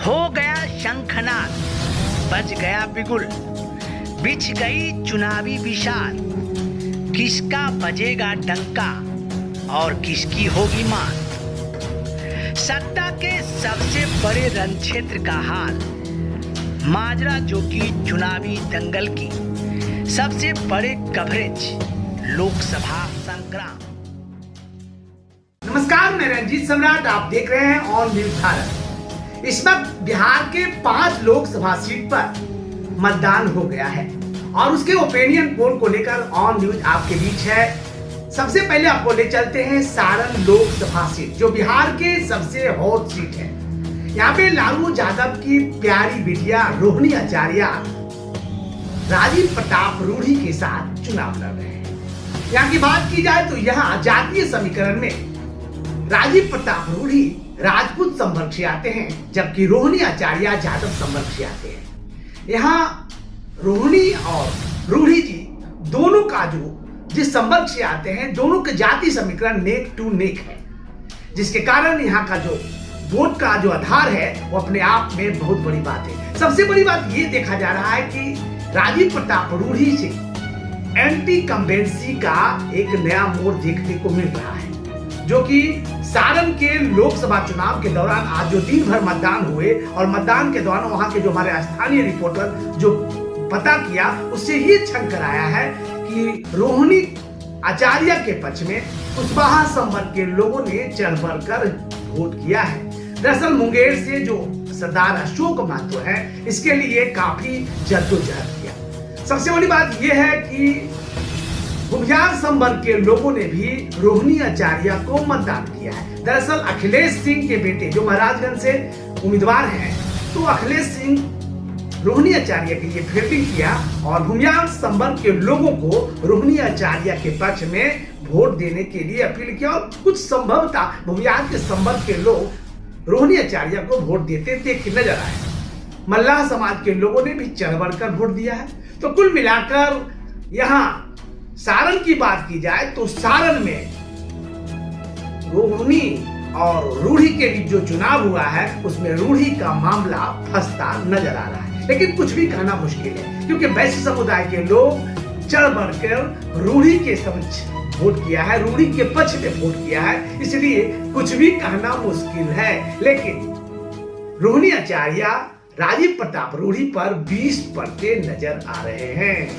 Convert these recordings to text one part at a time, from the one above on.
हो गया शंखनाद, बज गया बिगुल, बिछ गई चुनावी विशाल। किसका बजेगा डंका और किसकी होगी मात। सत्ता के सबसे बड़े रण क्षेत्र का हाल, माजरा जो कि चुनावी दंगल की सबसे बड़े कवरेज, लोकसभा संग्राम। नमस्कार, मैं रंजीत सम्राट, आप देख रहे हैं ऑन न्यूज भारत। इस वक्त बिहार के 5 लोकसभा सीट पर मतदान हो गया है और उसके ओपिनियन पोल को लेकर ऑन न्यूज आपके बीच है। सबसे पहले आपको ले चलते हैं सारण लोकसभा सीट, जो बिहार के सबसे हॉट सीट है। यहाँ पे लालू यादव की प्यारी बिटिया रोहिणी आचार्य राजीव प्रताप रूढ़ी के साथ चुनाव लड़ रहे हैं। यहाँ की बात की जाए तो यहाँ जातीय समीकरण में राजीव प्रताप रूढ़ी राजपूत संवर्ग से आते हैं, जबकि रोहिणी आचार्य यादव संवर्ग से आते हैं। यहाँ रोहिणी और रूढ़ी जी दोनों का जिस संवर्ग से आते हैं, दोनों के जाति समीकरण नेक टू नेक है, जिसके कारण यहाँ का जो वोट का जो आधार है वो अपने आप में बहुत बड़ी बात है। सबसे बड़ी बात ये देखा जा रहा है कि राजीव प्रताप रूढ़ी से एंटी कंबेंसी का एक नया मोड़ देखने को मिल रहा है, जो कि सारण के लोकसभा चुनाव के दौरान आज जो दिन भर मतदान हुए और मतदान के दौरान वहां के जो हमारे स्थानीय रिपोर्टर जो पता किया, उससे ये छन कर आया है कि रोहिणी आचार्य के पक्ष में कुशवाहा संवर्ग के लोगों ने चढ़ बढ़ कर वोट किया है। दरअसल मुंगेर से जो सरदार अशोक महतो है, इसके लिए काफी जद्दोजहद किया। सबसे बड़ी बात यह है कि बुघियार संवर्ग के लोगों ने भी रोहिणी आचार्य को मतदान किया है। दरअसल अखिलेश सिंह के बेटे जो महाराजगंज से उम्मीदवार हैं, तो अखिलेश सिंह रोहिणी आचार्य के लिए फील्डिंग किया और भूमियार संवर्ग के लोगों को रोहिणी आचार्य के पक्ष में वोट देने के लिए अपील किया और कुछ संभवतः भूमियार के संवर्ग के लोग रोहिणी आचार्य को वोट देते देख नजर आए। मल्लाह समाज के लोगों ने भी चढ़ बढ़ कर वोट दिया है। तो कुल मिलाकर यहाँ सारण की बात की जाए तो सारण में रोहिणी और रूढ़ी के बीच जो चुनाव हुआ है, उसमें रूढ़ी का मामला फंसता नजर आ रहा है। लेकिन कुछ भी कहना मुश्किल है, क्योंकि वैश्य समुदाय के लोग चढ़ बढ़कर रूढ़ी के समक्ष वोट किया है, रूढ़ी के पक्ष में वोट किया है, इसलिए कुछ भी कहना मुश्किल है। लेकिन रोहिणी आचार्य राजीव प्रताप रूढ़ी पर 20 पड़ते नजर आ रहे हैं।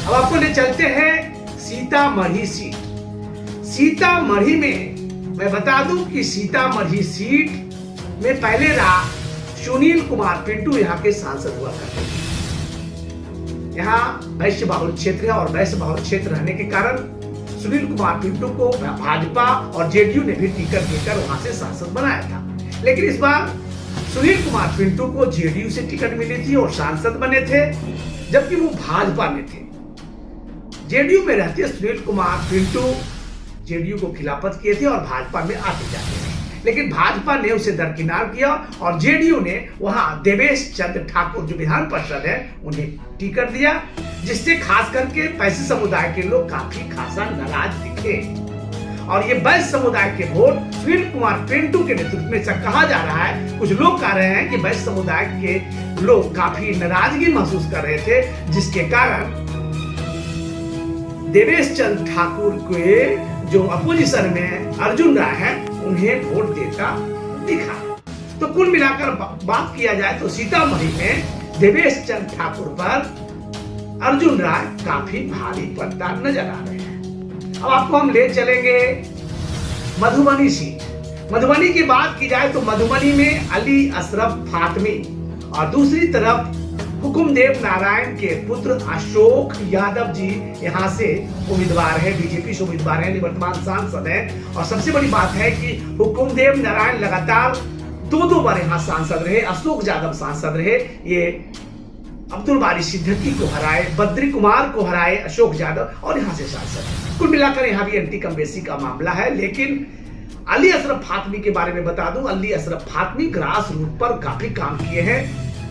अब आपको ले चलते हैं सीतामढ़ी सीट। सीतामढ़ी में मैं बता दूं कि सीतामढ़ी सीट में पहले सुनील कुमार पिंटू यहाँ के सांसद हुआ करते थे। यहाँ वैश्य बहुल क्षेत्र है और वैश्य बहुल क्षेत्र रहने के कारण सुनील कुमार पिंटू को भाजपा और जेडीयू ने भी टिकट देकर वहां से सांसद बनाया था। लेकिन इस बार सुनील कुमार पिंटू को जेडीयू से टिकट मिली थी और सांसद बने थे, जबकि वो भाजपा में थे। जेडीयू में रहते सुनील कुमार पिंटू जेडीयू को खिलाफत किए थे और भाजपा में आते जाते थे। लेकिन भाजपा ने उसे दरकिनार किया और जेडीयू ने वहां देवेश चंद्र ठाकुर जो विधान पार्षद है, उन्हें टिकट दिया, जिससे खास करके वैश्य समुदाय के लोग काफी खासा नाराज दिखे। और ये वैश्य समुदाय के वोट सुनील कुमार पिंटू के नेतृत्व में कहा जा रहा है। कुछ लोग कह रहे हैं कि वैश्य समुदाय के लोग काफी नाराजगी महसूस कर रहे थे, जिसके कारण देवेश चंद्र ठाकुर के जो अपोजिशन में अर्जुन राय है, उन्हें वोट देता दिखा। तो कुल मिलाकर बात किया जाए तो सीतामढ़ी में देवेश चंद्र ठाकुर पर अर्जुन राय काफी भारी पड़ता नजर आ रहे हैं। अब आपको हम ले चलेंगे मधुबनी सीट। मधुबनी की बात की जाए तो मधुबनी में अली अशरफ फातमी और दूसरी तरफ हुकुमदेव नारायण के पुत्र अशोक यादव जी यहाँ से उम्मीदवार है, बीजेपी से उम्मीदवार है, निवर्तमान सांसद है। और सबसे बड़ी बात है कि हुकुमदेव नारायण लगातार 2 बार यहाँ सांसद रहे, अशोक यादव सांसद रहे। ये अब्दुल बारी सिद्दीकी को हराए, बद्री कुमार को हराए अशोक यादव और यहाँ से सांसद। कुल मिलाकर यहाँ भी एंटी कंबेंसी का मामला है। लेकिन अली अशरफ फातमी के बारे में बता दूं, अली अशरफ फातमी ग्रास रूट पर काफी काम किए हैं।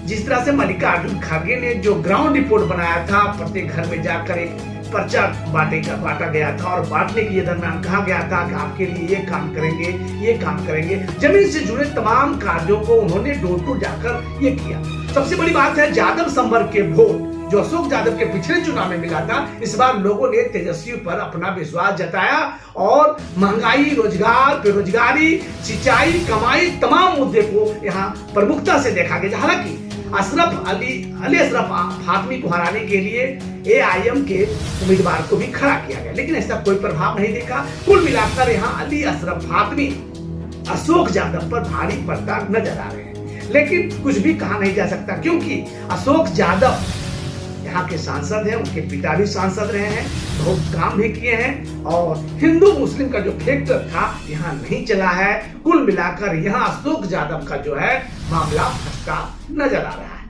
जिस तरह से मल्लिकार्जुन खड़गे ने जो ग्राउंड रिपोर्ट बनाया था, प्रत्येक घर में जाकर एक पर्चा बांटा गया था और बांटने के दरमियान कहा गया था कि आपके लिए ये काम करेंगे, ये काम करेंगे। जमीन से जुड़े तमाम कार्यों को उन्होंने डोर टू जाकर ये किया। सबसे बड़ी बात है, यादव संवर्ग के वोट जो अशोक यादव के पिछले चुनाव में मिला था, इस बार लोगों ने तेजस्वी पर अपना विश्वास जताया और महंगाई, रोजगार, बेरोजगारी, सिंचाई, कमाई, तमाम मुद्दे को यहाँ प्रमुखता से देखा गया। हालांकि अली अशरफ फातमी को हराने के लिए एआईएम के उम्मीदवार को भी खड़ा किया गया, लेकिन ऐसा कोई प्रभाव नहीं देखा। कुल मिलाकर यहाँ अली अशरफ फातमी अशोक यादव पर भारी पड़ता नजर आ रहे हैं, लेकिन कुछ भी कहा नहीं जा सकता क्योंकि अशोक यादव यहाँ के सांसद हैं, उनके पिता भी सांसद रहे हैं, बहुत काम भी किए हैं और हिंदू मुस्लिम का जो फैक्टर था यहाँ नहीं चला है। कुल मिलाकर यहाँ अशोक यादव का जो है मामला फंसता नजर आ रहा है।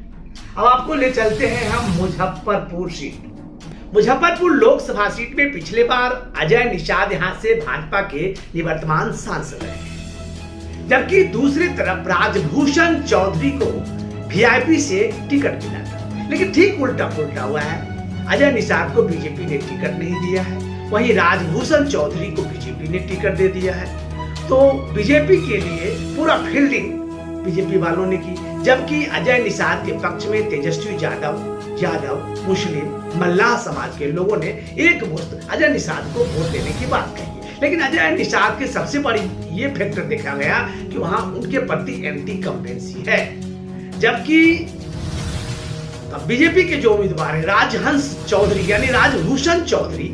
अब आपको ले चलते हैं हम मुजफ्फरपुर सीट। मुजफ्फरपुर लोकसभा सीट में पिछले बार अजय निषाद यहाँ से भाजपा के निवर्तमान सांसद रहे, जबकि दूसरी तरफ राजभूषण चौधरी को वीआईपी से टिकट मिला था। लेकिन ठीक उल्टा पुल्टा हुआ है, अजय निषाद को बीजेपी ने टिकट नहीं दिया है, वहीं राजभूषण चौधरी को बीजेपी ने टिकट दे दिया है। तो बीजेपी के लिए पूरा फील्डिंग बीजेपी वालों ने की, जबकि अजय निषाद के पक्ष में तेजस्वी यादव मुस्लिम मल्लाह समाज के लोगों ने एक मुश्त अजय निषाद को वोट देने की बात कही। लेकिन अजय निषाद के सबसे बड़ी ये फैक्टर देखा गया कि वहां उनके प्रति एंटी कंपेंसी है, जबकि बीजेपी के जो उम्मीदवार है राजहंस चौधरी यानी राजभूषण चौधरी,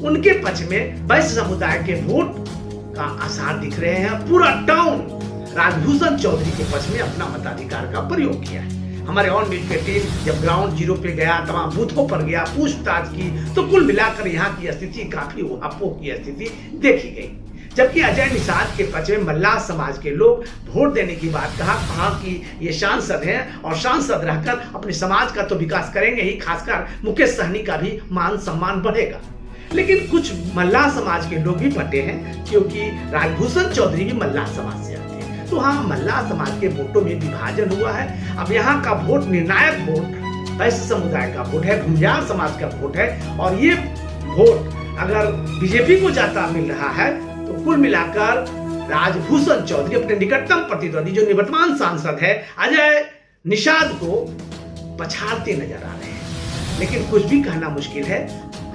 उनके पक्ष में वैश्य समुदाय के वोट का आसार दिख रहे हैं। पूरा टाउन राजभूषण चौधरी के पक्ष में अपना मताधिकार का प्रयोग किया है। हमारे ऑन न्यूज की टीम जब ग्राउंड जीरो पे गया, तमाम बूथों पर गया, पूछताछ की, तो कुल मिलाकर यहाँ की स्थिति काफी ऊहापोह की स्थिति देखी गई। जबकि अजय निषाद के पक्ष में मल्लाह समाज के लोग वोट देने की बात कहा कि ये सांसद हैं और सांसद रहकर अपने समाज का तो विकास करेंगे ही, खासकर मुकेश सहनी का भी मान सम्मान बढ़ेगा। लेकिन कुछ मल्लाह समाज के लोग भी फटे हैं क्योंकि राजभूषण चौधरी भी मल्लाह समाज से आते हैं। तो हाँ, मल्लाह समाज के वोटों में विभाजन हुआ है। अब यहाँ का वोट निर्णायक वोट वैश्य समुदाय का वोट है, घुमियार समाज का वोट है और ये वोट अगर बीजेपी को जाता मिल रहा है तो कुल मिलाकर राजभूषण चौधरी अपने निकटतम प्रतिद्वंदी जो निवर्तमान सांसद है अजय निषाद को पछाड़ते नजर आ रहे हैं। लेकिन कुछ भी कहना मुश्किल है।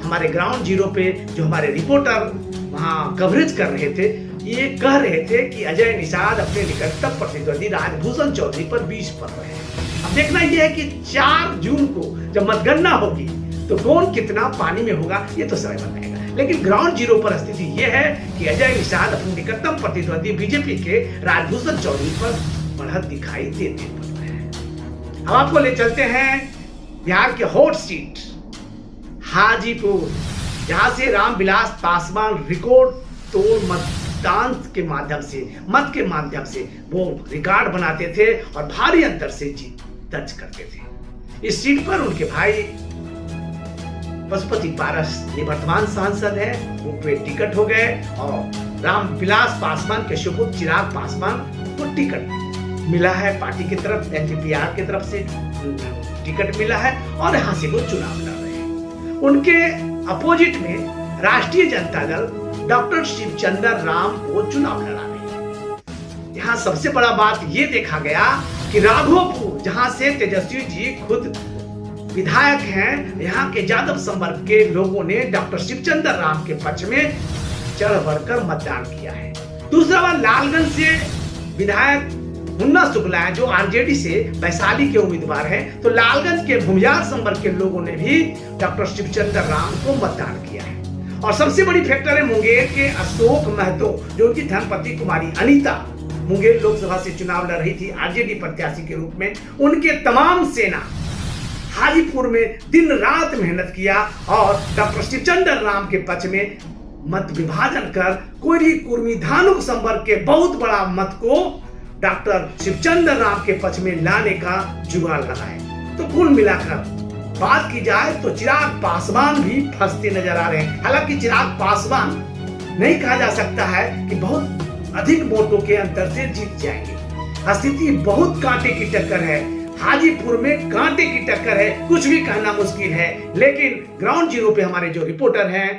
हमारे ग्राउंड जीरो पे जो हमारे रिपोर्टर वहां कवरेज कर रहे थे, ये कह रहे थे कि अजय निषाद अपने निकटतम प्रतिद्वंदी राजभूषण चौधरी पर 20 पर रहे हैं। अब देखना यह है कि 4 जून को जब मतगणना होगी तो कौन कितना पानी में होगा, ये तो समय बताएगा। लेकिन ग्राउंड जीरो पर स्थिति यह है कि अजय निषाद अपने निकटतम प्रतिद्वंदी बीजेपी के राजभूषण चौधरी पर बढ़त दिखाई देते पड़ रहे हैं। अब आपको ले चलते हैं बिहार के हॉट सीट हाजीपुर, जहां से रामविलास पासवान रिकॉर्ड तोड़ मत के माध्यम से वो रिकॉर्ड बनाते थे और भारी अंतर से जीत दर्ज करते थे। इस सीट पर उनके भाई पशुपति पारस निवर्तमान सांसद है, वो पे टिकट हो गए और रामविलास पासवान के सुपुत्र चिराग पासवान को टिकट मिला है। पार्टी की तरफ एनपीपीआर की तरफ से टिकट मिला है और यहाँ से वो चुनाव लड़ रहे हैं। उनके अपोजिट में राष्ट्रीय जनता दल डॉक्टर शिवचंद्र राम को चुनाव लड़ा रही है। यहाँ सबसे बड़ा बात ये देखा गया कि राघोपुर, जहां से तेजस्वी जी खुद विधायक हैं, यहाँ के यादव संवर्ग के लोगों ने डॉक्टर शिवचंद्र राम के पक्ष में चढ़ बढ़कर मतदान किया है। दूसरा बार लालगंज से विधायक मुन्ना शुक्ला है जो आरजेडी से वैशाली के उम्मीदवार हैं, तो लालगंज के भूमियार संवर्ग के लोगों ने भी डॉक्टर शिवचंद्र राम को मतदान किया है। और सबसे बड़ी फैक्टर है मुंगेर के अशोक महतो, जो उनकी धर्मपत्नी कुमारी अनीता मुंगेर लोकसभा से चुनाव लड़ रही थी आरजेडी प्रत्याशी के रूप में। उनके तमाम सेना हाजीपुर में दिन रात मेहनत किया और डॉक्टर शिवचंद्र राम के पक्ष में मत विभाजन कर कोयरी कुर्मी धानुक संवर्ग के बहुत बड़ा मत को डॉक्टर शिवचंद्र राम के पक्ष में लाने का जुगाड़ लगाए। तो कुल मिलाकर बात की जाए तो चिराग पासवान भी फंसते नजर आ रहे हैं। हालांकि चिराग पासवान नहीं कहा जा सकता है कि बहुत अधिक वोटों के अंतर से जीत जाएंगे। स्थिति बहुत कांटे की टक्कर है। हाजीपुर में कांटे की टक्कर है, कुछ भी कहना मुश्किल है। लेकिन ग्राउंड जीरो पे हमारे जो रिपोर्टर हैं,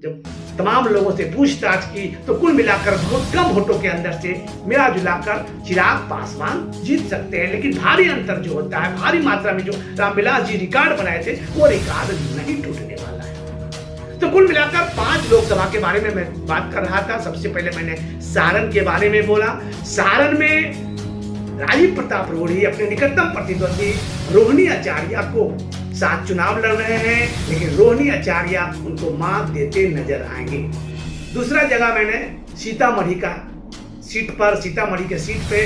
जब तमाम लोगों से पूछताछ की तो कुल मिलाकर बहुत कम वोटों के अंदर से मिला जुलाकर चिराग पासवान जीत सकते हैं। लेकिन भारी अंतर जो होता है, भारी मात्रा में जो रामविलास जी रिकॉर्ड बनाए थे, वो रिकॉर्ड नहीं टूटने वाला है। तो कुल मिलाकर 5 लोकसभा के बारे में मैं बात कर रहा था। सबसे पहले मैंने सारण के बारे में बोला। सारण में राजीव प्रताप रूढ़ी अपने निकटतम प्रतिद्वंदी रोहिणी आचार्य को साथ चुनाव लड़ रहे हैं, लेकिन रोहिणी आचार्य उनको मात देते नजर आएंगे। दूसरा जगह मैंने सीतामढ़ी के सीट पे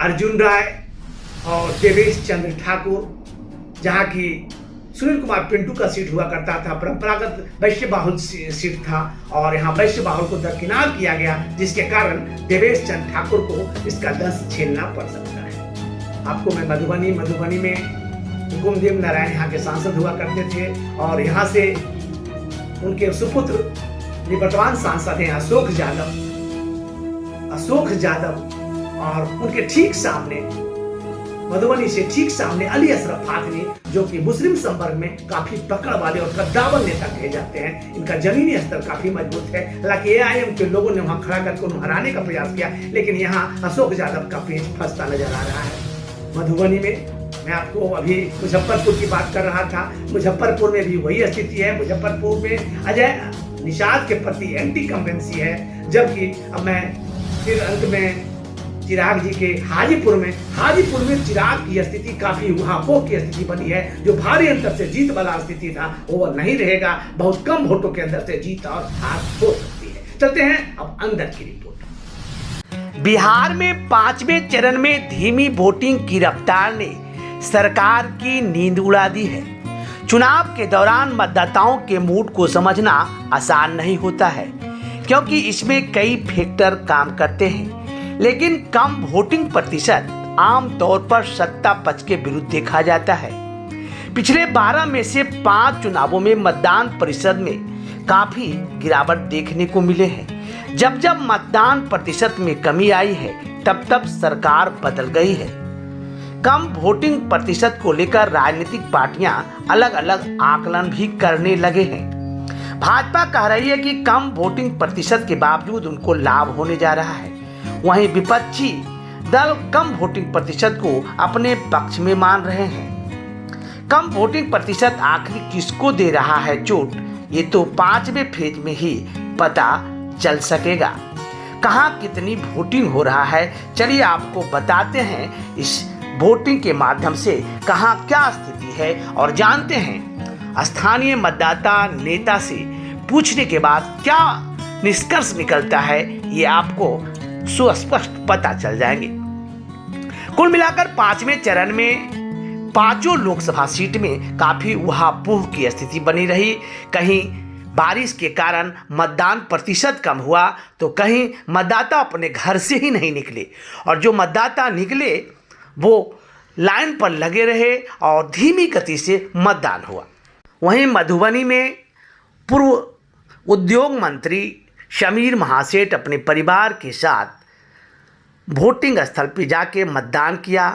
अर्जुन राय और देवेश चंद्र ठाकुर, जहां की सुनील कुमार पिंटू का सीट हुआ करता था, परंपरागत वैश्य बाहुल सीट था, और यहाँ वैश्य बाहुल को दरकिनार किया गया, जिसके कारण देवेश चंद्र ठाकुर को इसका दंश झेलना पड़ सकता है। आपको मैं मधुबनी में हुकुमदेव नारायण यहाँ के सांसद हुआ करते थे, और यहाँ से उनके सुपुत्र निवर्तमान सांसद हैं अशोक यादव, और उनके ठीक सामने मधुबनी से ठीक सामने अली अशरफ फातमी, जो कि मुस्लिम संवर्ग में काफी पकड़ वाले और कद्दावर नेता कहे जाते हैं। इनका जमीनी स्तर काफी मजबूत है। हालांकि एआईएम के लोगों ने वहां खड़ा करके उन्हें हराने का प्रयास किया, लेकिन यहाँ अशोक यादव का पेच फंसता नजर आ रहा है। मधुबनी में मैं आपको अभी मुजफ्फरपुर की बात कर रहा था। मुजफ्फरपुर में भी वही स्थिति है। मुजफ्फरपुर में अजय निषाद के प्रति एंटी कंपेंसी है, जबकि अब मैं फिर अंत में चिराग जी के हाजीपुर में चिराग की स्थिति काफी उहापोह की स्थिति बनी है। जो भारी अंतर से जीत वाला स्थिति था वो नहीं रहेगा। बहुत कम वोटों के अंदर से जीत और हार हो सकती है। चलते हैं अब अंदर की रिपोर्ट। बिहार में 5वें चरण में धीमी वोटिंग की रफ्तार ने सरकार की नींद उड़ा दी है। चुनाव के दौरान मतदाताओं के मूड को समझना आसान नहीं होता है, क्योंकि इसमें कई फैक्टर काम करते हैं। लेकिन कम वोटिंग प्रतिशत आमतौर पर सत्ता पक्ष के विरुद्ध देखा जाता है। पिछले 12 में से 5 चुनावों में मतदान प्रतिशत में काफी गिरावट देखने को मिले हैं। जब जब मतदान प्रतिशत में कमी आई है, तब तब सरकार बदल गई है। कम वोटिंग प्रतिशत को लेकर राजनीतिक पार्टियां अलग अलग आकलन भी करने लगे हैं। भाजपा कह रही है कि कम वोटिंग प्रतिशत के बावजूद उनको लाभ होने जा रहा है। वहीं विपक्षी दल कम वोटिंग प्रतिशत को अपने पक्ष में मान रहे हैं। कम वोटिंग प्रतिशत आखिर किसको दे रहा है चोट, ये तो 5वें फेज में ही पता चल सकेगा। कहां कितनी वोटिंग हो रहा है, चलिए आपको बताते हैं इस वोटिंग के माध्यम से कहां क्या स्थिति है, और जानते हैं स्थानीय मतदाता नेता से पूछने के बाद क्या निष्कर्ष निकलता है, ये आपको सुस्पष्ट पता चल जाएंगे। कुल मिलाकर 5वें चरण में 5 लोकसभा सीट में काफी उहापोह की स्थिति बनी रही। कहीं बारिश के कारण मतदान प्रतिशत कम हुआ, तो कहीं मतदाता अपने घर से ही नहीं निकले, और जो मतदाता निकले वो लाइन पर लगे रहे और धीमी गति से मतदान हुआ। वहीं मधुबनी में पूर्व उद्योग मंत्री शमीर महासेठ अपने परिवार के साथ वोटिंग स्थल पर जाके मतदान किया।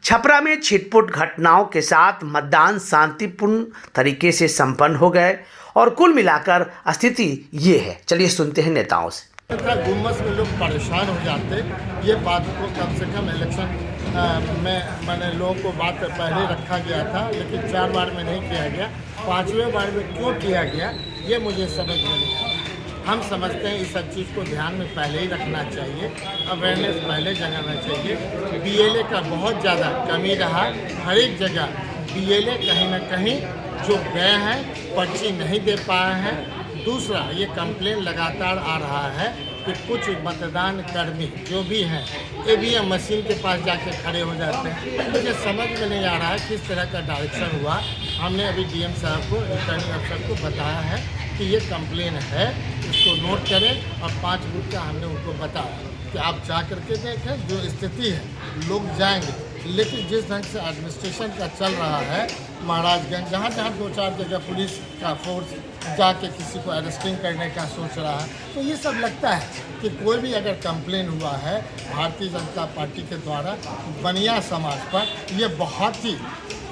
छपरा में छिटपुट घटनाओं के साथ मतदान शांतिपूर्ण तरीके से संपन्न हो गए, और कुल मिलाकर स्थिति ये है। चलिए सुनते हैं नेताओं से। गुम्मस में लोग परेशान हो जाते, ये बात को कम से कम इलेक्शन में मैंने लोगों को बात पहले रखा गया था, लेकिन 4 बार में नहीं किया गया। 5वें बार में क्यों किया गया, ये मुझे समझ में नहीं आया। हम समझते हैं इस सब चीज़ को ध्यान में पहले ही रखना चाहिए, अवेयरनेस पहले जगाना चाहिए। बीएलए का बहुत ज़्यादा कमी रहा, हर एक जगह बीएलए कहीं ना कहीं जो गए हैं पर्ची नहीं दे पाए हैं। दूसरा, ये कंप्लेन लगातार आ रहा है कि कुछ मतदान कर्मी जो भी हैं ईवीएम मशीन के पास जाके खड़े हो जाते हैं। मुझे समझ में नहीं आ रहा है किस तरह का डायरेक्शन हुआ। हमने अभी डीएम साहब को, रिटर्निंग अफसर को बताया है कि ये कंप्लेन है, इसको नोट करें, और 5 बूथ का हमने उनको बताया कि आप जा करके देखें जो स्थिति है, लोग जाएंगे, लेकिन जिस ढंग से एडमिनिस्ट्रेशन का चल रहा है महाराजगंज, जहाँ जहाँ 2-4 जगह पुलिस का फोर्स जाके किसी को अरेस्टिंग करने का सोच रहा है, तो ये सब लगता है कि कोई भी अगर कंप्लेन हुआ है भारतीय जनता पार्टी के द्वारा बनिया समाज पर, ये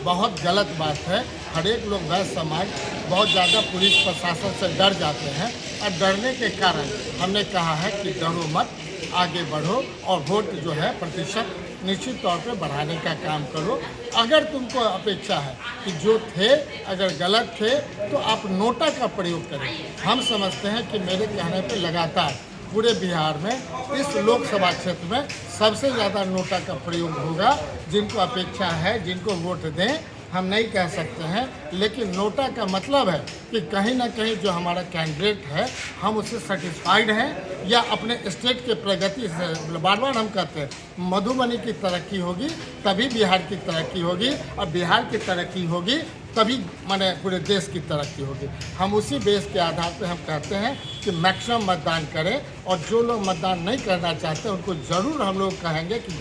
बहुत गलत बात है। हर एक लोग वैश्य समाज बहुत ज़्यादा पुलिस प्रशासन से डर जाते हैं और डरने के कारण हमने कहा है कि डरो मत, आगे बढ़ो और वोट जो है प्रतिशत निश्चित तौर पे बढ़ाने का काम करो। अगर तुमको अपेक्षा है कि जो थे अगर गलत थे तो आप नोटा का प्रयोग करें। हम समझते हैं कि मेरे कहने पे लगातार पूरे बिहार में इस लोकसभा क्षेत्र में सबसे ज़्यादा नोटा का प्रयोग होगा। जिनको अपेक्षा है, जिनको वोट दें, हम नहीं कह सकते हैं, लेकिन नोटा का मतलब है कि कहीं ना कहीं जो हमारा कैंडिडेट है हम उससे सेटिस्फाइड हैं या अपने स्टेट के प्रगति से। बार बार हम कहते हैं मधुबनी की तरक्की होगी तभी बिहार की तरक्की होगी, और बिहार की तरक्की होगी तभी माने पूरे देश की तरक्की होगी। हम उसी बेस के आधार पर हम कहते हैं कि मैक्सिमम मतदान करें, और जो लोग मतदान नहीं करना चाहते उनको ज़रूर हम लोग कहेंगे कि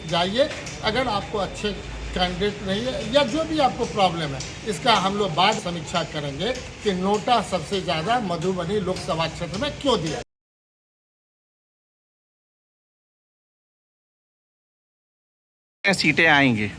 जाइए। अगर आपको अच्छे कैंडिडेट नहीं है या जो भी आपको प्रॉब्लम है, इसका हम लोग बाद समीक्षा करेंगे कि नोटा सबसे ज़्यादा मधुबनी लोकसभा क्षेत्र में क्यों दिया। सीटें आएंगी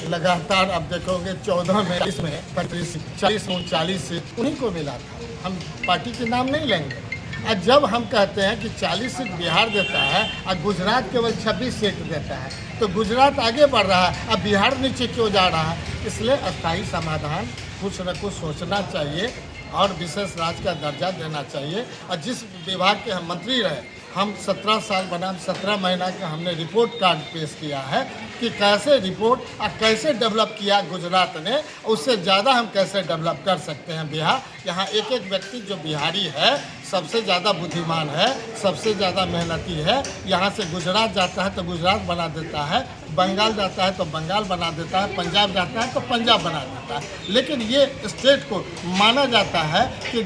लगातार अब देखोगे 14 में, इसमें 35, 40, 39 सीट उन्हीं को मिला था। हम पार्टी के नाम नहीं लेंगे। और जब हम कहते हैं कि 40 सीट बिहार देता है और गुजरात केवल 26 सीट देता है, तो गुजरात आगे बढ़ रहा है, अब बिहार नीचे क्यों जा रहा है? इसलिए अस्थायी समाधान कुछ न कुछ सोचना चाहिए और विशेष राज्य का दर्जा देना चाहिए। और जिस विभाग के हम मंत्री रहे, हम 17 साल बनाम 17 महीना का हमने रिपोर्ट कार्ड पेश किया है कि कैसे रिपोर्ट और कैसे डेवलप किया गुजरात ने, उससे ज़्यादा हम कैसे डेवलप कर सकते हैं बिहार। यहाँ एक एक व्यक्ति जो बिहारी है सबसे ज़्यादा बुद्धिमान है, सबसे ज़्यादा मेहनती है। यहाँ से गुजरात जाता है तो गुजरात बना देता है, बंगाल जाता है तो बंगाल बना देता है, पंजाब जाता है तो पंजाब बना देता है। लेकिन ये स्टेट को माना जाता है कि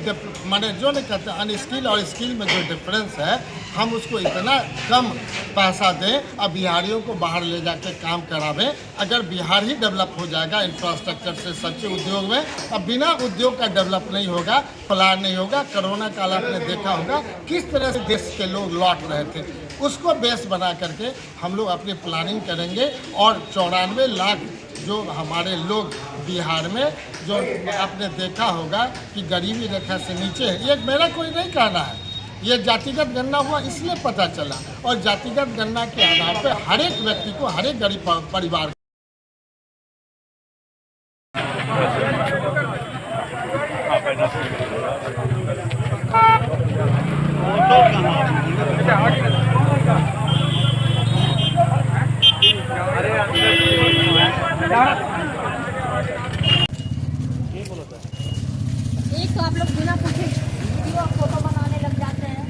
माने जो नहीं कहते अनस्किल और स्किल में जो डिफरेंस है, हम उसको इतना कम पैसा दें और बिहारियों को बाहर ले जाके काम करावें। अगर बिहार ही डेवलप हो जाएगा इंफ्रास्ट्रक्चर से, सच्चे उद्योग में, अब बिना उद्योग का डेवलप नहीं होगा, प्लान नहीं होगा। कोरोना काल आपने देखा होगा किस तरह से देश के लोग लौट रहे थे, उसको बेस बना करके हम लोग अपनी प्लानिंग करेंगे। और 94 लाख जो हमारे लोग बिहार में, जो आपने देखा होगा कि गरीबी रेखा से नीचे है, ये मेरा कोई नहीं कहना है, ये जातिगत गणना हुआ इसलिए पता चला। और जातिगत गणना के आधार पर हर एक व्यक्ति को, हर एक गरीब परिवार एक तो आप लोग बिना पूछे वीडियो फोटो बनाने लग जाते हैं।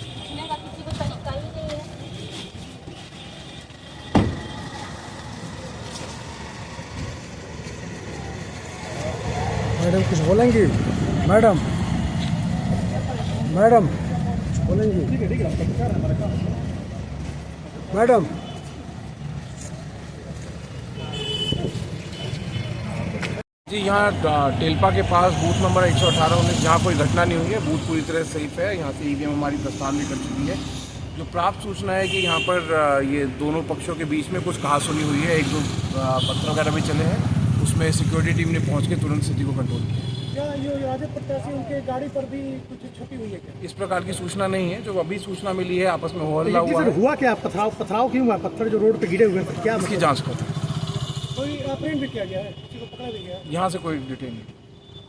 पूछने का किसी को तरीका ही नहीं है। मैडम कुछ बोलेंगी? मैडम बोलेंगी? ठीक है मैडम। जी, यहाँ टेलपा के पास बूथ नंबर 118-19 जहाँ कोई घटना नहीं हुई है, बूथ पूरी तरह सेफ है। यहाँ से ईवीएम हमारी प्रस्थान भी कर चुकी है। जो प्राप्त सूचना है कि यहाँ पर ये दोनों पक्षों के बीच में कुछ कहासुनी हुई है, एक दो पत्थर वगैरह भी चले हैं, उसमें सिक्योरिटी टीम ने पहुँच के तुरंत स्थिति को कंट्रोल किया। क्या ये राजद प्रत्याशी उनके गाड़ी पर भी कुछ क्षति हुई है क्या? इस प्रकार की सूचना नहीं है। जो अभी सूचना मिली है, आपस में हो हल्ला हुआ है। हुआ क्या? पथराव क्यों हुआ? पत्थर जो रोड पे गिरे हुए हैं, क्या इसकी जाँच कर रहे हैं। कोई अपहरण भी किया गया है? किसी को पकड़ा भी गया है? यहाँ से कोई डिटेल नहीं,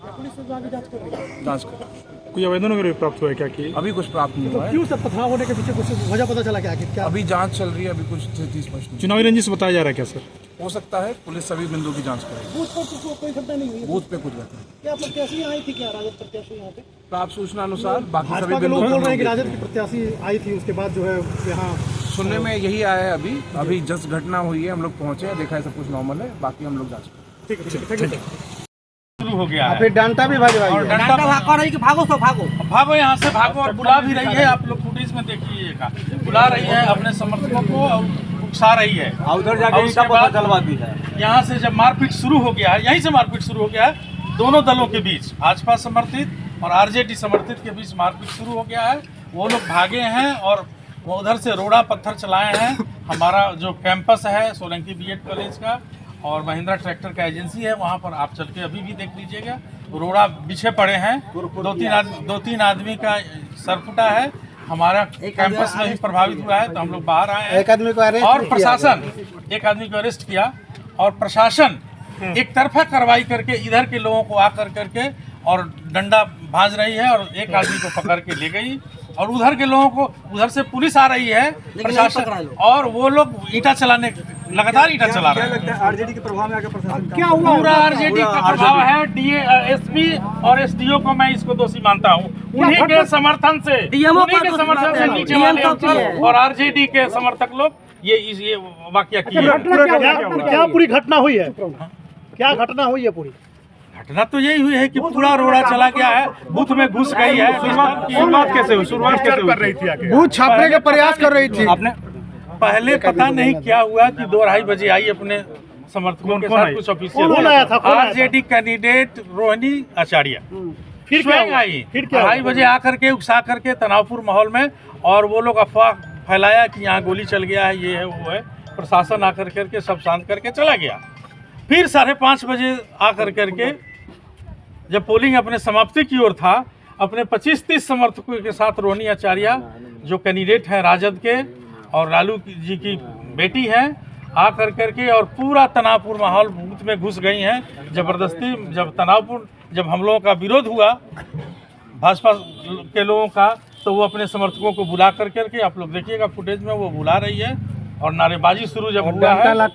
पुलिस जाके जाँच कर रही है। जाँच कर रहे हैं। कोई आवेदन वगैरह प्राप्त हुआ है क्या? कि अभी कुछ प्राप्त नहीं हुआ है। क्यों सब पथराव होने के पीछे कुछ वजह पता चला क्या? क्या अभी जाँच चल रही है, अभी कुछ स्थिति स्पष्ट नहीं। चुनावी रंजिश बताया जा रहा है क्या सर? हो सकता है, पुलिस सभी बिंदु की जांच करेगी। बूथ पर कोई घटना नहीं हुई? बूथ पे कुछ घटना। क्या प्रत्याशी आई थी क्या राजद प्रत्याशी यहाँ पे? प्राप्त सूचना अनुसार बाकी सभी भाजपा के लोग बिंदु बोल रहे हैं कि राजद की प्रत्याशी आई थी, उसके बाद जो है यहाँ सुनने में यही आया है। अभी जस्ट घटना हुई है, हम लोग पहुंचे हैं, देखा है सब कुछ नॉर्मल है, बाकी हम लोग जांच करें। ठीक है। शुरू हो गया है फिर डंडा भी भजवाई और है। डंडा भागो यहाँ से भागो और बुला भी रही है। आप लोग फुटेज में देखिएगा, बुला रही है अपने समर्थकों को और उकसा रही है। उधर जाके इसका पता चलवाती है। यहाँ से जब मारपीट शुरू हो गया है, यहीं से मारपीट शुरू हो गया है दोनों दलों के बीच, भाजपा समर्थित और आरजेडी समर्थित के बीच मारपीट शुरू हो गया है। वो लोग भागे हैं और वो उधर से रोड़ा पत्थर चलाए हैं। हमारा जो कैंपस है सोलंकी बीएड कॉलेज का और महिंद्रा ट्रैक्टर का एजेंसी है, वहाँ पर आप चल के अभी भी देख लीजिएगा, रोड़ा बिछे पड़े हैं। दो तीन आदमी का सर फुटा है। हमारा कैंपस में भी प्रभावित हुआ है, तो हम लोग बाहर आए हैं। एक आदमी को अरेस्ट और प्रशासन एक आदमी को अरेस्ट किया और प्रशासन एक तरफा कार्रवाई करके इधर के लोगों को आकर करके और डंडा भाज रही है और एक आदमी को पकड़ के ले गई और उधर के लोगों को, उधर से पुलिस आ रही है प्रशासन, और वो लोग ईंटा चलाने, लगातार ईंटा चला रहे हैं। आरजेडी के प्रभाव में आकर प्रशासन क्या हुआ? पूरा आरजेडी का प्रभाव है। एसपी और एसडीओ को मैं इसको दोषी मानता हूँ। उन्हीं के समर्थन से नीचे वाले अफसर और आरजेडी के समर्थक लोग ये वाकया किए। क्या पूरी घटना हुई है? क्या घटना हुई है पूरी? घटना तो यही हुई है कि पूरा रोड़ा चला गया है, बूथ में घुस गई है। शुरुआत कैसे हुई? शुरुआत कैसे कर रही थी? बूथ छापने का प्रयास कर रही थी। आपने पहले पता नहीं क्या हुआ कि 2-2:30 बजे आई अपने समर्थकों के साथ कुछ ऑफिशियल आरजेडी कैंडिडेट रोहिणी आचार्य फिर क्या आई 2:30 बजे आकर के उकसा करके तनावपूर्ण माहौल में, और वो लोग अफवाह फैलाया कि यहाँ गोली चल गया है, ये है वो है। प्रशासन आकर करके सब शांत करके चला गया। फिर 5:30 बजे आकर करके जब पोलिंग अपने समाप्ति की ओर था, अपने 25-30 समर्थकों के साथ रोहिणी आचार्य जो कैंडिडेट हैं राजद के और लालू जी की बेटी हैं, आकर करके और पूरा तनावपूर्ण माहौल बूथ में घुस गई हैं जबरदस्ती। जब तनावपूर्ण जब हम लोगों का विरोध हुआ भाजपा के लोगों का, तो वो अपने समर्थकों को बुला कर करके, आप लोग देखिएगा फुटेज में, वो बुला रही है और नारेबाजी शुरू जब हुआ है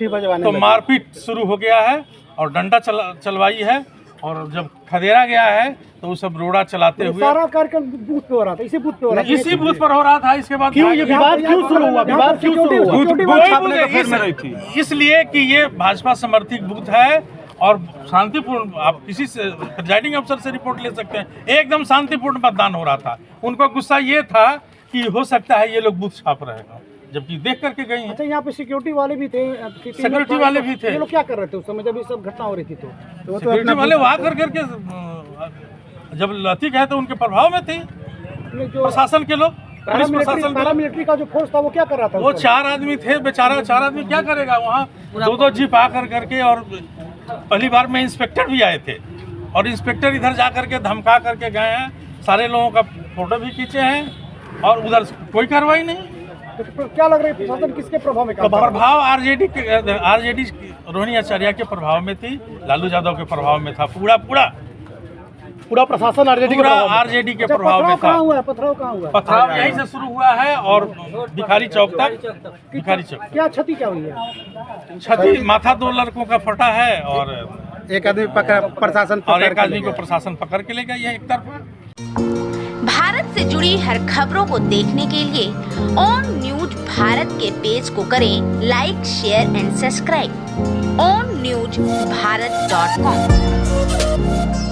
तो मारपीट शुरू हो गया है और डंडा चलवाई है। और जब खदेड़ा गया है तो वो सब रोड़ा चलाते हुए सारा कार्यक्रम बूथ पे हो रहा था, इसी बूथ पे हो रहा था। इसी बूथ पर हो रहा था। इसके बाद क्यों ये विवाद क्यों शुरू हुआ? विवाद क्यों शुरू हुआ? इसलिए कि ये भाजपा समर्थित बूथ है और शांतिपूर्ण, आप किसी से प्रिजाइडिंग अफसर से रिपोर्ट ले सकते हैं, एकदम शांतिपूर्ण मतदान हो रहा था। उनको गुस्सा ये था कि हो सकता है ये लोग बूथ छाप रहे हैं, जबकि देख करके गई हैं। अच्छा, यहाँ पे सिक्योरिटी वाले भी थे? सिक्योरिटी वाले भी थे। ये लोग क्या कर रहे थे उस समय जब ये सब घटना हो रही थी? तो सिक्योरिटी वाले वहाँ कर करके जब लती गए तो उनके प्रभाव में थी जो प्रशासन के लोग, पुलिस प्रशासन। पैरामिलिट्री का जो फोर्स था वो क्या कर रहा था? वो 4 आदमी थे, बेचारा 4 आदमी क्या करेगा वहाँ? 2-2 जीप आकर करके, और पहली बार में इंस्पेक्टर भी आए थे और इंस्पेक्टर इधर जा करके धमका करके गए हैं। सारे लोगों का फोटो भी खींचे हैं और उधर कोई कार्रवाई नहीं। तो क्या लग रहा है प्रशासन किसके प्रभाव में? प्रभाव आरजेडी रोहिणी आचार्य के प्रभाव में थी, लालू यादव के प्रभाव में था। पूरा प्रशासन आरजेडी के प्रभाव में था। पथराव कहाँ हुआ? पथराव यहीं से शुरू हुआ है और भिखारी चौक तक। भिखारी चौक क्या क्षति क्या हुई है? क्षति माथा 2 लड़कों का फटा है और एक आदमी प्रशासन और एक आदमी को प्रशासन पकड़ के ले गया। एक तरफा भारत से जुड़ी हर खबरों को देखने के लिए ऑन न्यूज भारत के पेज को करें like, share and subscribe. onNewsBharat.com